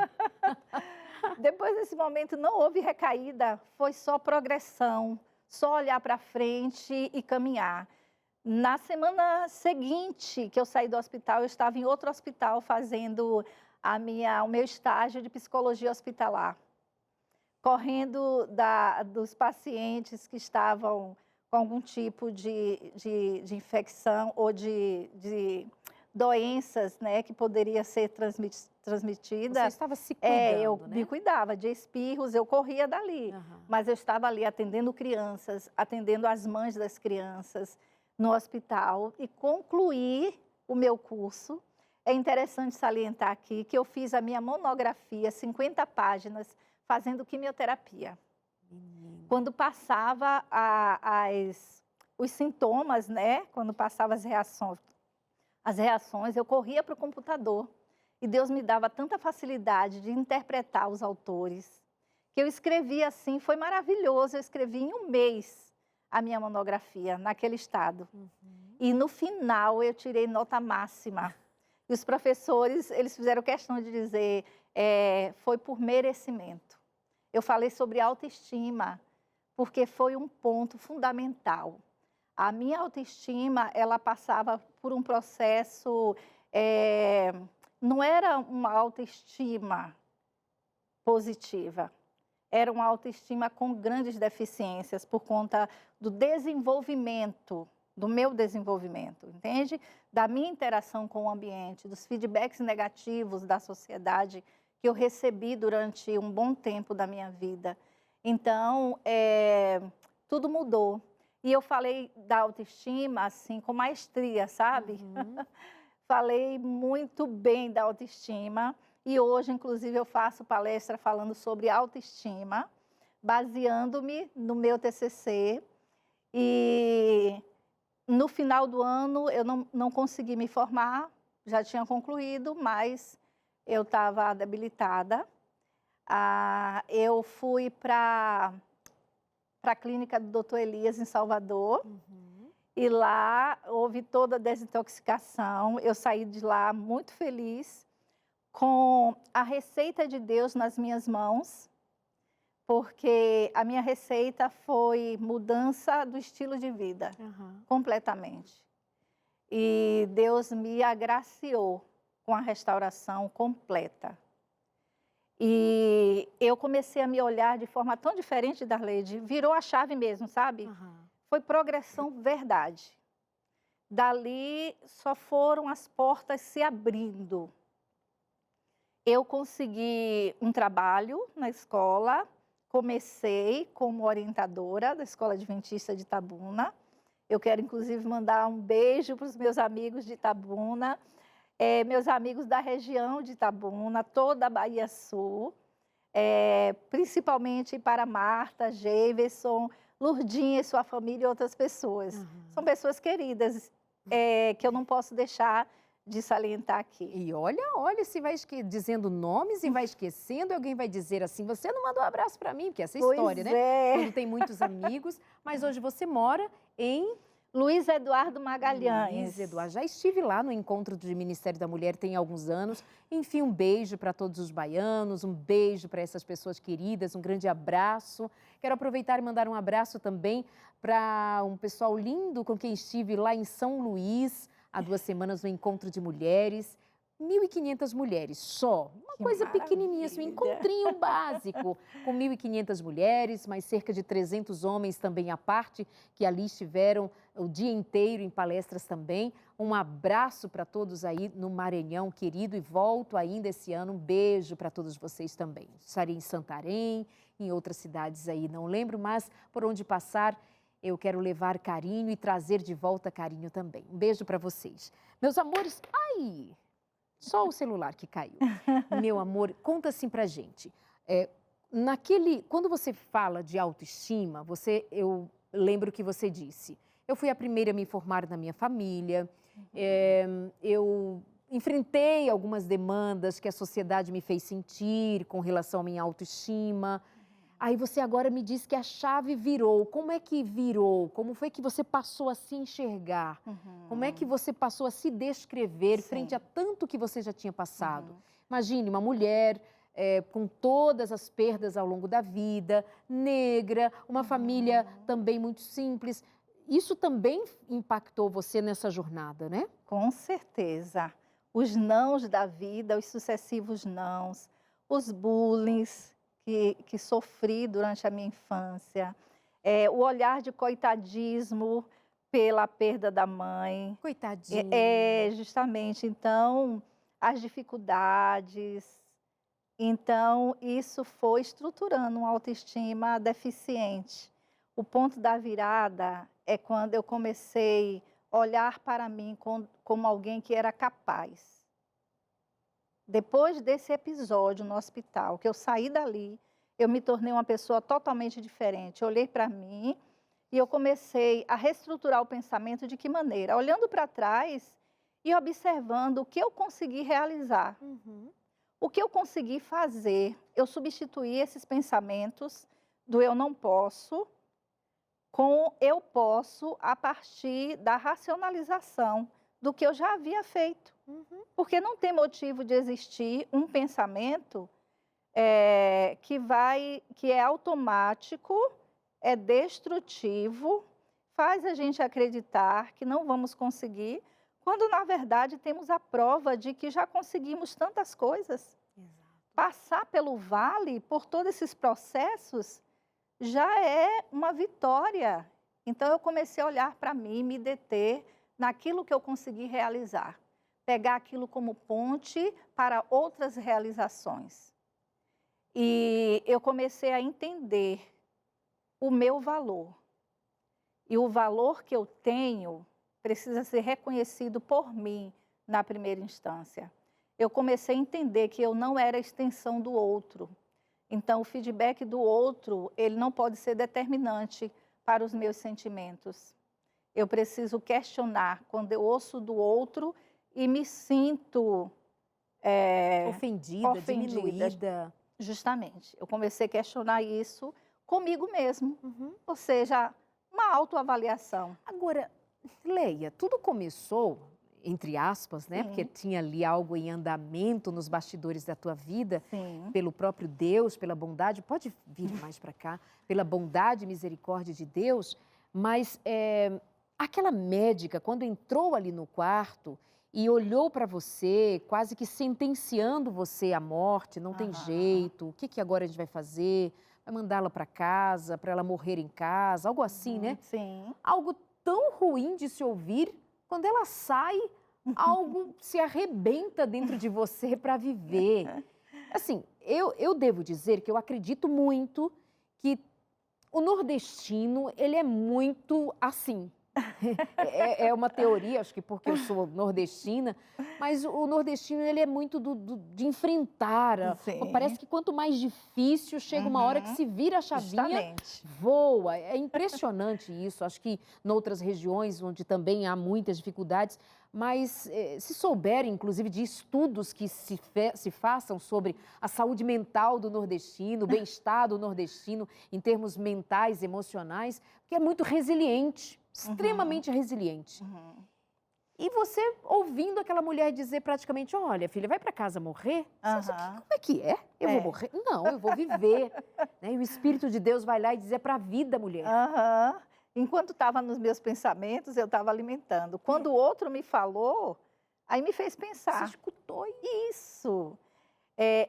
Depois desse momento, não houve recaída, foi só progressão, só olhar para frente e caminhar. Na semana seguinte que eu saí do hospital, eu estava em outro hospital fazendo o meu estágio de psicologia hospitalar. correndo dos pacientes que estavam com algum tipo de infecção ou de doenças, né, que poderia ser transmitida. Você estava se cuidando, eu né? me cuidava de espirros, eu corria dali. Aham. Mas eu estava ali atendendo crianças, atendendo as mães das crianças no hospital e concluí o meu curso. É interessante salientar aqui que eu fiz a minha monografia, 50 páginas, fazendo quimioterapia. Quando passava os sintomas, né? Quando passava as reações, eu corria para o computador. E Deus me dava tanta facilidade de interpretar os autores, que eu escrevi assim, foi maravilhoso. Eu escrevi em um mês a minha monografia, naquele estado. E no final eu tirei nota máxima. E os professores, eles fizeram questão de dizer, foi por merecimento. Eu falei sobre autoestima, porque foi um ponto fundamental. A minha autoestima, ela passava por um processo, não era uma autoestima positiva, era uma autoestima com grandes deficiências por conta do desenvolvimento, do meu desenvolvimento, entende? Da minha interação com o ambiente, dos feedbacks negativos da sociedade que eu recebi durante um bom tempo da minha vida. Então, tudo mudou. E eu falei da autoestima, assim, com maestria, sabe? Falei muito bem da autoestima. E hoje, inclusive, eu faço palestra falando sobre autoestima, baseando-me no meu TCC. E no final do ano, eu não consegui me formar, já tinha concluído, mas eu estava debilitada. Eu fui para a clínica do Dr. Elias, em Salvador, e lá houve toda a desintoxicação. Eu saí de lá muito feliz, com a receita de Deus nas minhas mãos, porque a minha receita foi mudança do estilo de vida, completamente. E Deus me agraciou com a restauração completa. E eu comecei a me olhar de forma tão diferente, Darleide, virou a chave mesmo, sabe? Foi progressão verdade. Dali só foram as portas se abrindo. Eu consegui um trabalho na escola, comecei como orientadora da Escola Adventista de Itabuna. Eu quero, inclusive, mandar um beijo para os meus amigos de Itabuna, meus amigos da região de Itabuna, toda a Bahia Sul, principalmente para Marta, Jefferson, Lurdinha e sua família e outras pessoas. São pessoas queridas, que eu não posso deixar de salientar aqui. E olha, se vai dizendo nomes e vai esquecendo, alguém vai dizer assim, você não mandou um abraço para mim, porque essa é a história, né? Quando tem muitos amigos, mas hoje você mora em Luiz Eduardo Magalhães. Luiz Eduardo, já estive lá no encontro do Ministério da Mulher tem alguns anos. Enfim, um beijo para todos os baianos, um beijo para essas pessoas queridas, um grande abraço. Quero aproveitar e mandar um abraço também para um pessoal lindo com quem estive lá em São Luís, há 2 semanas no encontro de mulheres. 1.500 mulheres só, uma coisa pequenininha, assim, um encontrinho básico, com 1.500 mulheres, mais cerca de 300 homens também à parte, que ali estiveram o dia inteiro em palestras também. Um abraço para todos aí no Maranhão, querido, e volto ainda esse ano. Um beijo para todos vocês também. Estarei em Santarém, em outras cidades aí, não lembro, mas por onde passar, eu quero levar carinho e trazer de volta carinho também. Um beijo para vocês. Meus amores, ai... Só o celular que caiu. Meu amor, conta assim pra gente. Quando você fala de autoestima, eu lembro que você disse, eu fui a primeira a me formar na minha família, eu enfrentei algumas demandas que a sociedade me fez sentir com relação à minha autoestima. Aí você agora me diz que a chave virou. Como é que virou? Como foi que você passou a se enxergar? Como é que você passou a se descrever frente a tanto que você já tinha passado? Imagine uma mulher com todas as perdas ao longo da vida, negra, uma família também muito simples. Isso também impactou você nessa jornada, né? Com certeza. Os nãos da vida, os sucessivos nãos, os bullying que sofri durante a minha infância, o olhar de coitadismo pela perda da mãe. Coitadinha. Justamente. Então, as dificuldades. Então, isso foi estruturando uma autoestima deficiente. O ponto da virada é quando eu comecei a olhar para mim como alguém que era capaz. Depois desse episódio no hospital, que eu saí dali, eu me tornei uma pessoa totalmente diferente. Eu olhei para mim e eu comecei a reestruturar o pensamento de que maneira? Olhando para trás e observando o que eu consegui realizar. O que eu consegui fazer, eu substituí esses pensamentos do eu não posso com eu posso a partir da racionalização do que eu já havia feito. Porque não tem motivo de existir um pensamento que é automático, é destrutivo, faz a gente acreditar que não vamos conseguir, quando na verdade temos a prova de que já conseguimos tantas coisas. Exato. Passar pelo vale, por todos esses processos, já é uma vitória. Então eu comecei a olhar para mim, me deter naquilo que eu consegui realizar. Pegar aquilo como ponte para outras realizações. E eu comecei a entender o meu valor. E o valor que eu tenho precisa ser reconhecido por mim na primeira instância. Eu comecei a entender que eu não era a extensão do outro. Então, o feedback do outro, ele não pode ser determinante para os meus sentimentos. Eu preciso questionar quando eu ouço do outro e me sinto ofendida, diminuída. Justamente. Eu comecei a questionar isso comigo mesmo. Ou seja, uma autoavaliação. Agora, Leia, tudo começou, entre aspas, né? Sim. Porque tinha ali algo em andamento nos bastidores da tua vida, Sim. pelo próprio Deus, pela bondade, pode vir mais para cá, pela bondade e misericórdia de Deus, mas aquela médica, quando entrou ali no quarto e olhou para você, quase que sentenciando você à morte, não tem jeito, o que agora a gente vai fazer? Vai mandá-la para casa, para ela morrer em casa, algo assim, né? Sim. Algo tão ruim de se ouvir, quando ela sai, algo se arrebenta dentro de você para viver. Assim, eu devo dizer que eu acredito muito que o nordestino, ele é muito assim. É uma teoria, acho que porque eu sou nordestina, mas o nordestino, ele é muito de enfrentar. Sim. Parece que quanto mais difícil, chega uma hora que se vira a chavinha, Justamente. voa. É impressionante isso. Acho que em outras regiões, onde também há muitas dificuldades, mas se souberem, inclusive, de estudos que se façam sobre a saúde mental do nordestino, o bem-estar do nordestino, em termos mentais, emocionais, que é muito resiliente. Extremamente resiliente. E você ouvindo aquela mulher dizer praticamente, olha, filha, vai para casa morrer? Como é que é? Eu vou morrer? Não, eu vou viver. Né? E o Espírito de Deus vai lá e diz, é para a vida, mulher. Enquanto estava nos meus pensamentos, eu estava alimentando. Quando o outro me falou, aí me fez pensar. Você escutou isso.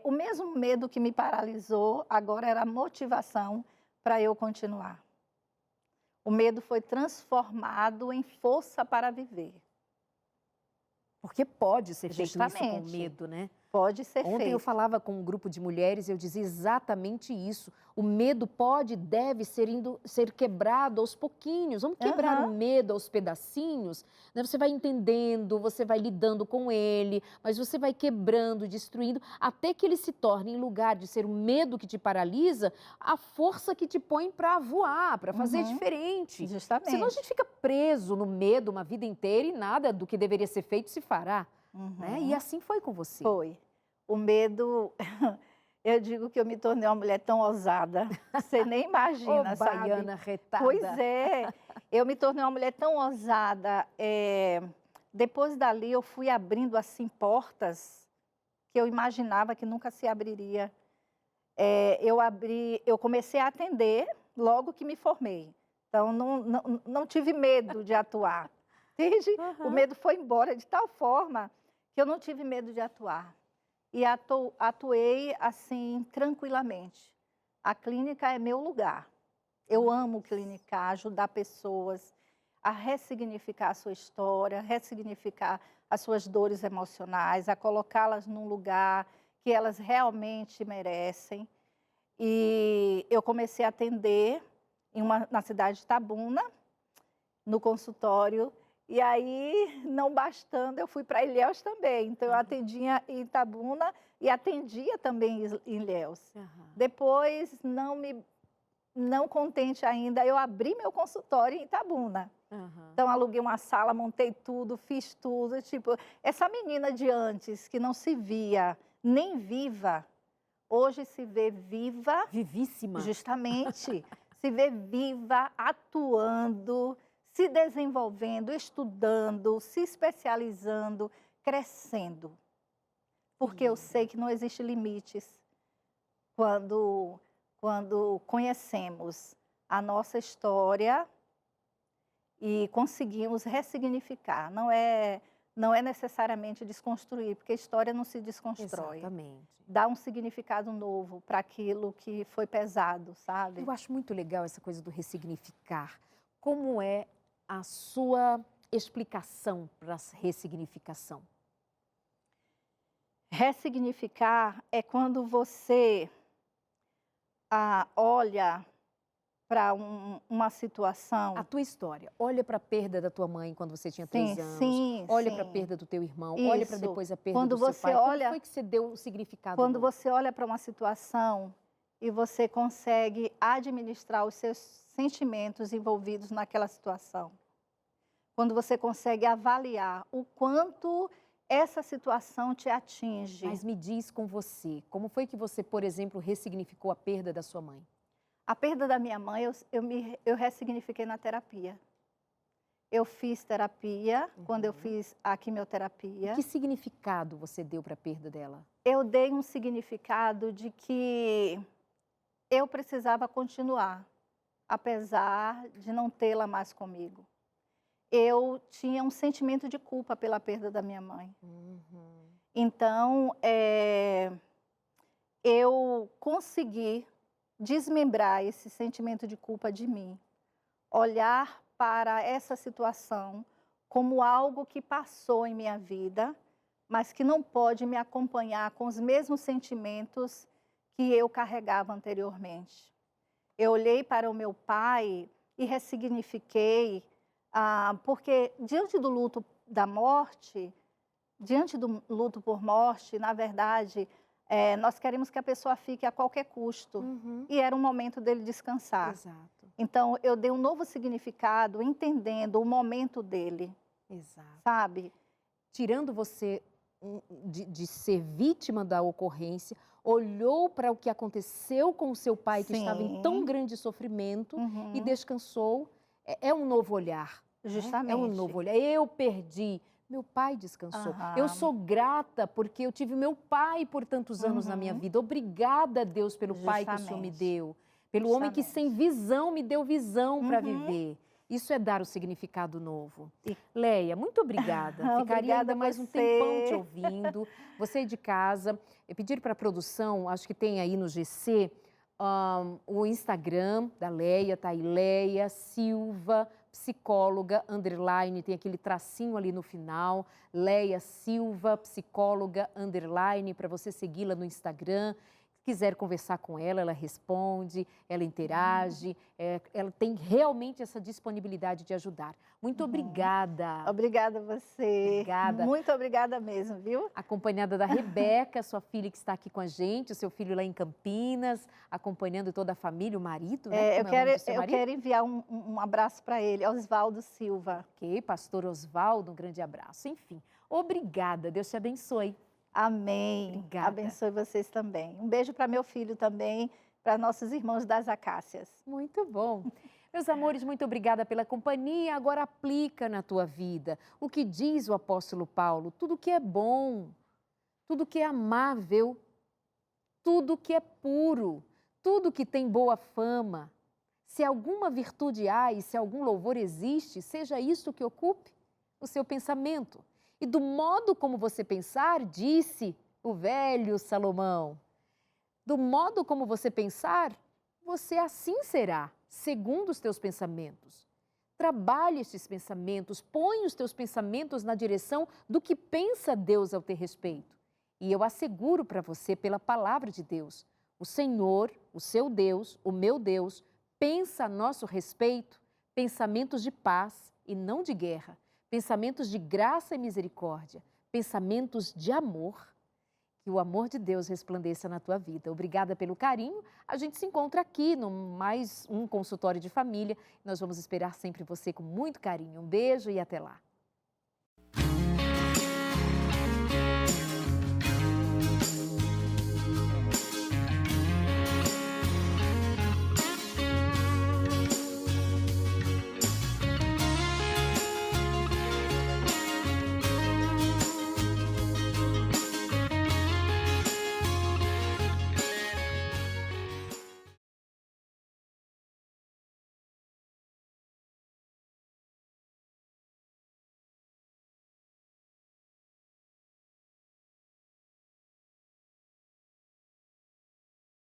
O mesmo medo que me paralisou, agora era a motivação para eu continuar. O medo foi transformado em força para viver. Porque pode ser feito isso com Justamente. medo, né? Pode ser Ontem feito. eu falava com um grupo de mulheres e eu dizia exatamente isso. O medo pode e deve ser quebrado aos pouquinhos. Vamos quebrar o medo aos pedacinhos. Né? Você vai entendendo, você vai lidando com ele, mas você vai quebrando, destruindo, até que ele se torne, em lugar de ser o medo que te paralisa, a força que te põe para voar, para fazer diferente. Justamente. Senão a gente fica preso no medo uma vida inteira e nada do que deveria ser feito se fará. Né? E assim foi com você. Foi. O medo, eu digo que eu me tornei uma mulher tão ousada, você nem imagina, sabe? Baiana retada. Pois é, eu me tornei uma mulher tão ousada. Depois dali eu fui abrindo assim portas que eu imaginava que nunca se abriria. Eu comecei a atender logo que me formei. Então não tive medo de atuar. Entende? O medo foi embora de tal forma que eu não tive medo de atuar. E atuei assim tranquilamente. A clínica é meu lugar. Eu amo clinicar, ajudar pessoas a ressignificar a sua história, ressignificar as suas dores emocionais, a colocá-las num lugar que elas realmente merecem. E eu comecei a atender na cidade de Itabuna, no consultório, e aí, não bastando, eu fui para Ilhéus também. Então, eu atendia em Itabuna e atendia também em Ilhéus. Depois, não contente ainda, eu abri meu consultório em Itabuna. Então, aluguei uma sala, montei tudo, fiz tudo. Tipo, essa menina de antes, que não se via nem viva, hoje se vê viva. Vivíssima. Justamente. Se vê viva, atuando, se desenvolvendo, estudando, se especializando, crescendo. Porque eu sei que não existe limites quando conhecemos a nossa história e conseguimos ressignificar. Não é necessariamente desconstruir, porque a história não se desconstrói. Exatamente. Dá um significado novo para aquilo que foi pesado, sabe? Eu acho muito legal essa coisa do ressignificar. Como é a sua explicação para a ressignificação? Ressignificar é quando você olha para uma situação. A tua história. Olha para a perda da tua mãe quando você tinha 3 anos. Sim, olha para a perda do teu irmão. Isso. Olha para depois a perda Quando do seu você pai. olha, Como foi que você deu o significado? Quando você olha para uma situação e você consegue administrar os seus sentimentos envolvidos naquela situação. Quando você consegue avaliar o quanto essa situação te atinge. Mas me diz com você, como foi que você, por exemplo, ressignificou a perda da sua mãe? A perda da minha mãe, eu ressignifiquei na terapia. Eu fiz terapia, quando eu fiz a quimioterapia. Que significado você deu para a perda dela? Eu dei um significado de que eu precisava continuar, apesar de não tê-la mais comigo. Eu tinha um sentimento de culpa pela perda da minha mãe. Então, eu consegui desmembrar esse sentimento de culpa de mim, olhar para essa situação como algo que passou em minha vida, mas que não pode me acompanhar com os mesmos sentimentos que eu carregava anteriormente. Eu olhei para o meu pai e ressignifiquei, porque diante do luto da morte, diante do luto por morte, na verdade, nós queremos que a pessoa fique a qualquer custo. E era um momento dele descansar. Exato. Então, eu dei um novo significado, entendendo o momento dele. Exato. Sabe? Tirando você de ser vítima da ocorrência, olhou para o que aconteceu com o seu pai, que estava em tão grande sofrimento, e descansou. É um novo olhar. Justamente. É um novo olhar. Eu perdi. Meu pai descansou. Eu sou grata porque eu tive meu pai por tantos anos na minha vida. Obrigada, Deus, pelo pai que o Senhor me deu. Pelo homem que sem visão me deu visão para viver. Isso é dar o significado novo. Leia, muito obrigada. Ficaria ainda mais um tempão te ouvindo. Você de casa, eu pedi para a produção, acho que tem aí no GC, o Instagram da Leia, tá aí, Leia Silva, psicóloga, _, tem aquele tracinho ali no final, Leia Silva, psicóloga, _, para você segui-la no Instagram. Se quiser conversar com ela, ela responde, ela interage, ela tem realmente essa disponibilidade de ajudar. Muito obrigada. Obrigada a você. Obrigada. Muito obrigada mesmo, viu? Acompanhada da Rebeca, sua filha que está aqui com a gente, o seu filho lá em Campinas, acompanhando toda a família, o marido, né? Eu quero enviar um abraço para ele, Oswaldo Silva. Ok, pastor Oswaldo, um grande abraço. Enfim, obrigada, Deus te abençoe. Amém. Obrigada. Abençoe vocês também. Um beijo para meu filho também, para nossos irmãos das Acácias. Muito bom. Meus amores, muito obrigada pela companhia. Agora aplica na tua vida o que diz o apóstolo Paulo. Tudo que é bom, tudo que é amável, tudo que é puro, tudo que tem boa fama. Se alguma virtude há e se algum louvor existe, seja isso que ocupe o seu pensamento. E do modo como você pensar, disse o velho Salomão, do modo como você pensar, você assim será, segundo os teus pensamentos. Trabalhe estes pensamentos, põe os teus pensamentos na direção do que pensa Deus ao teu respeito. E eu asseguro para você, pela palavra de Deus, o Senhor, o seu Deus, o meu Deus, pensa a nosso respeito pensamentos de paz e não de guerra, pensamentos de graça e misericórdia, pensamentos de amor. Que o amor de Deus resplandeça na tua vida. Obrigada pelo carinho. A gente se encontra aqui no mais um consultório de família. Nós vamos esperar sempre você com muito carinho. Um beijo e até lá.